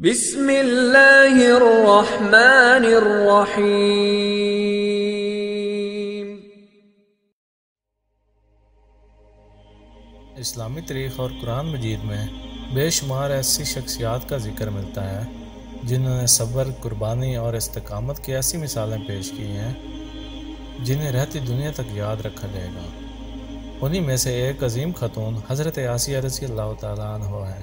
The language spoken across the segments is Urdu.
بسم اللہ الرحمن الرحیم۔ اسلامی تاریخ اور قرآن مجید میں بے شمار ایسی شخصیات کا ذکر ملتا ہے جنہوں نے صبر، قربانی اور استقامت کی ایسی مثالیں پیش کی ہیں جنہیں رہتی دنیا تک یاد رکھا جائے گا۔ انہی میں سے ایک عظیم خاتون حضرت آسیہ رضی اللہ تعالیٰ عنہ ہے،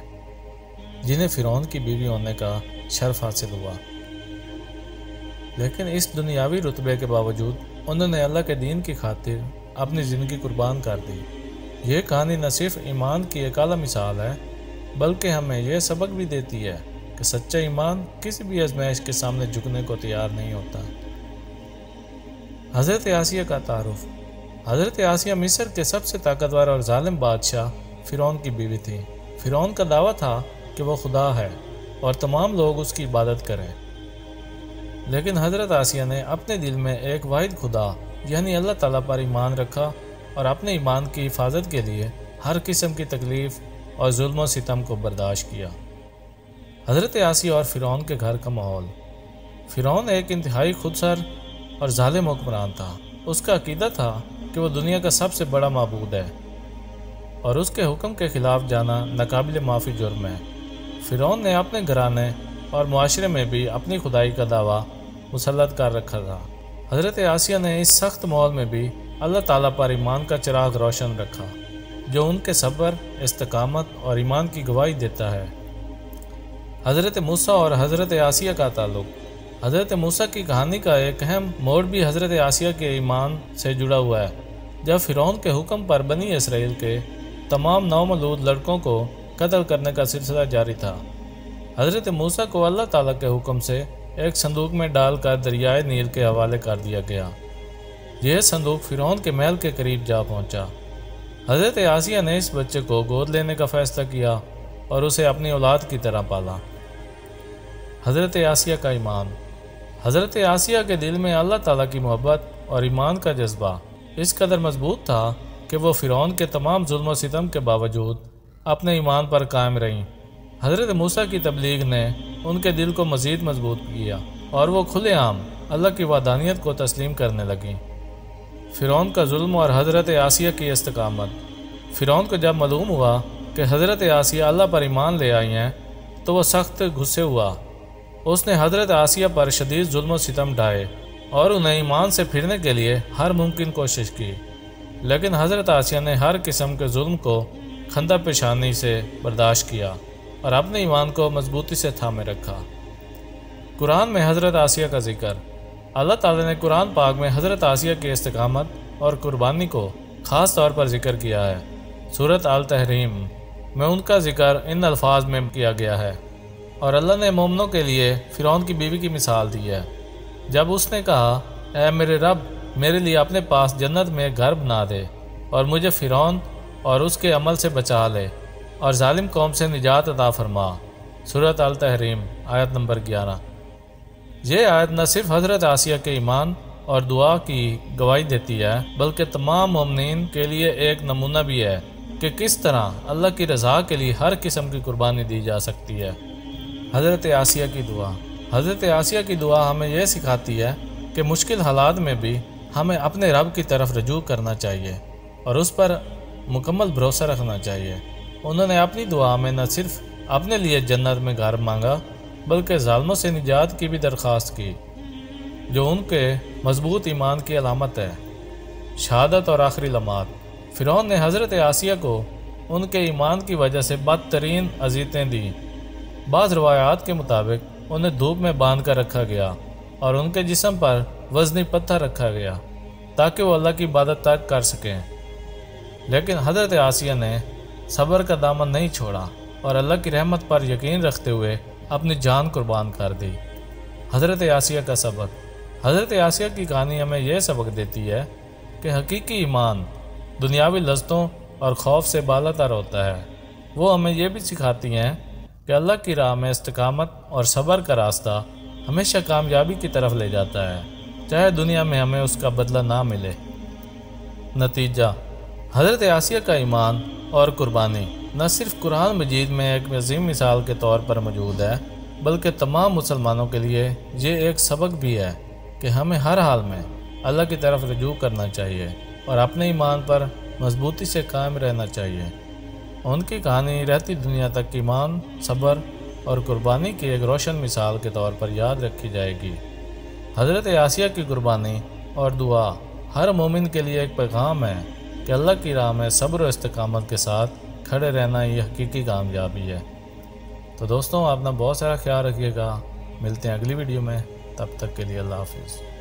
جنہیں فرعون کی بیوی ہونے کا شرف حاصل ہوا، لیکن اس دنیاوی رتبے کے باوجود انہوں نے اللہ کے دین کی خاطر اپنی زندگی قربان کر دی۔ یہ کہانی نہ صرف ایمان کی ایک اعلیٰ مثال ہے بلکہ ہمیں یہ سبق بھی دیتی ہے کہ سچا ایمان کسی بھی آزمائش کے سامنے جھکنے کو تیار نہیں ہوتا۔ حضرت آسیہ کا تعارف۔ حضرت آسیہ مصر کے سب سے طاقتور اور ظالم بادشاہ فرعون کی بیوی تھی۔ فرعون کا دعویٰ تھا کہ وہ خدا ہے اور تمام لوگ اس کی عبادت کریں، لیکن حضرت آسیہ نے اپنے دل میں ایک واحد خدا یعنی اللہ تعالیٰ پر ایمان رکھا اور اپنے ایمان کی حفاظت کے لیے ہر قسم کی تکلیف اور ظلم و ستم کو برداشت کیا۔ حضرت آسیہ اور فرعون کے گھر کا ماحول۔ فرعون ایک انتہائی خودسر اور ظالم حکمران تھا۔ اس کا عقیدہ تھا کہ وہ دنیا کا سب سے بڑا معبود ہے اور اس کے حکم کے خلاف جانا ناقابل معافی جرم ہے۔ فرعون نے اپنے گھرانے اور معاشرے میں بھی اپنی خدائی کا دعویٰ مسلط کر رکھا تھا۔ حضرت آسیہ نے اس سخت ماحول میں بھی اللہ تعالیٰ پر ایمان کا چراغ روشن رکھا، جو ان کے صبر، استقامت اور ایمان کی گواہی دیتا ہے۔ حضرت موسیٰ اور حضرت آسیہ کا تعلق۔ حضرت موسیٰ کی کہانی کا ایک اہم موڑ بھی حضرت آسیہ کے ایمان سے جڑا ہوا ہے، جب فرعون کے حکم پر بنی اسرائیل کے تمام نومولود لڑکوں کو قتل کرنے کا سلسلہ جاری تھا۔ حضرت موسیٰ کو اللہ تعالیٰ کے حکم سے ایک صندوق میں ڈال کر دریائے نیل کے حوالے کر دیا گیا۔ یہ صندوق فرعون کے محل کے قریب جا پہنچا۔ حضرت آسیہ نے اس بچے کو گود لینے کا فیصلہ کیا اور اسے اپنی اولاد کی طرح پالا۔ حضرت آسیہ کا ایمان۔ حضرت آسیہ کے دل میں اللہ تعالیٰ کی محبت اور ایمان کا جذبہ اس قدر مضبوط تھا کہ وہ فرعون کے تمام ظلم و ستم کے باوجود اپنے ایمان پر قائم رہیں۔ حضرت موسیٰ کی تبلیغ نے ان کے دل کو مزید مضبوط کیا اور وہ کھلے عام اللہ کی وحدانیت کو تسلیم کرنے لگیں۔ فرعون کا ظلم اور حضرت آسیہ کی استقامت۔ فرعون کو جب معلوم ہوا کہ حضرت آسیہ اللہ پر ایمان لے آئی ہیں تو وہ سخت غصے ہوا۔ اس نے حضرت آسیہ پر شدید ظلم و ستم ڈھائے اور انہیں ایمان سے پھرنے کے لیے ہر ممکن کوشش کی، لیکن حضرت آسیہ نے ہر قسم کے ظلم کو خندہ پیشانی سے برداشت کیا اور اپنے ایمان کو مضبوطی سے تھامے رکھا۔ قرآن میں حضرت آسیہ کا ذکر۔ اللہ تعالیٰ نے قرآن پاک میں حضرت آسیہ کی استقامت اور قربانی کو خاص طور پر ذکر کیا ہے۔ سورۃ التحریم میں ان کا ذکر ان الفاظ میں کیا گیا ہے، اور اللہ نے مومنوں کے لیے فرعون کی بیوی کی مثال دی ہے، جب اس نے کہا، اے میرے رب، میرے لیے اپنے پاس جنت میں گھر بنا دے اور مجھے فرعون اور اس کے عمل سے بچا لے اور ظالم قوم سے نجات عطا فرما۔ سورۃ التحریم آیت نمبر 11۔ یہ آیت نہ صرف حضرت آسیہ کے ایمان اور دعا کی گواہی دیتی ہے بلکہ تمام مومنین کے لیے ایک نمونہ بھی ہے کہ کس طرح اللہ کی رضا کے لیے ہر قسم کی قربانی دی جا سکتی ہے۔ حضرت آسیہ کی دعا۔ حضرت آسیہ کی دعا ہمیں یہ سکھاتی ہے کہ مشکل حالات میں بھی ہمیں اپنے رب کی طرف رجوع کرنا چاہیے اور اس پر مکمل بھروسہ رکھنا چاہیے۔ انہوں نے اپنی دعا میں نہ صرف اپنے لیے جنت میں گھر مانگا بلکہ ظالموں سے نجات کی بھی درخواست کی، جو ان کے مضبوط ایمان کی علامت ہے۔ شہادت اور آخری لمحات۔ فرعون نے حضرت آسیہ کو ان کے ایمان کی وجہ سے بدترین اذیتیں دیں۔ بعض روایات کے مطابق انہیں دھوپ میں باندھ کر رکھا گیا اور ان کے جسم پر وزنی پتھر رکھا گیا تاکہ وہ اللہ کی عبادت تک کر سکیں، لیکن حضرت آسیہ نے صبر کا دامن نہیں چھوڑا اور اللہ کی رحمت پر یقین رکھتے ہوئے اپنی جان قربان کر دی۔ حضرت آسیہ کا سبق۔ حضرت آسیہ کی کہانی ہمیں یہ سبق دیتی ہے کہ حقیقی ایمان دنیاوی لذتوں اور خوف سے بالا تر ہوتا ہے۔ وہ ہمیں یہ بھی سکھاتی ہیں کہ اللہ کی راہ میں استقامت اور صبر کا راستہ ہمیشہ کامیابی کی طرف لے جاتا ہے، چاہے دنیا میں ہمیں اس کا بدلہ نہ ملے۔ نتیجہ۔ حضرت آسیہ کا ایمان اور قربانی نہ صرف قرآن مجید میں ایک عظیم مثال کے طور پر موجود ہے بلکہ تمام مسلمانوں کے لیے یہ ایک سبق بھی ہے کہ ہمیں ہر حال میں اللہ کی طرف رجوع کرنا چاہیے اور اپنے ایمان پر مضبوطی سے قائم رہنا چاہیے۔ ان کی کہانی رہتی دنیا تک ایمان، صبر اور قربانی کی ایک روشن مثال کے طور پر یاد رکھی جائے گی۔ حضرت آسیہ کی قربانی اور دعا ہر مومن کے لیے ایک پیغام ہے کہ اللہ کی راہ میں صبر و استقامت کے ساتھ کھڑے رہنا یہ حقیقی کامیابی ہے۔ تو دوستوں، اپنا بہت سارا خیال رکھیے گا، ملتے ہیں اگلی ویڈیو میں، تب تک کے لیے اللہ حافظ۔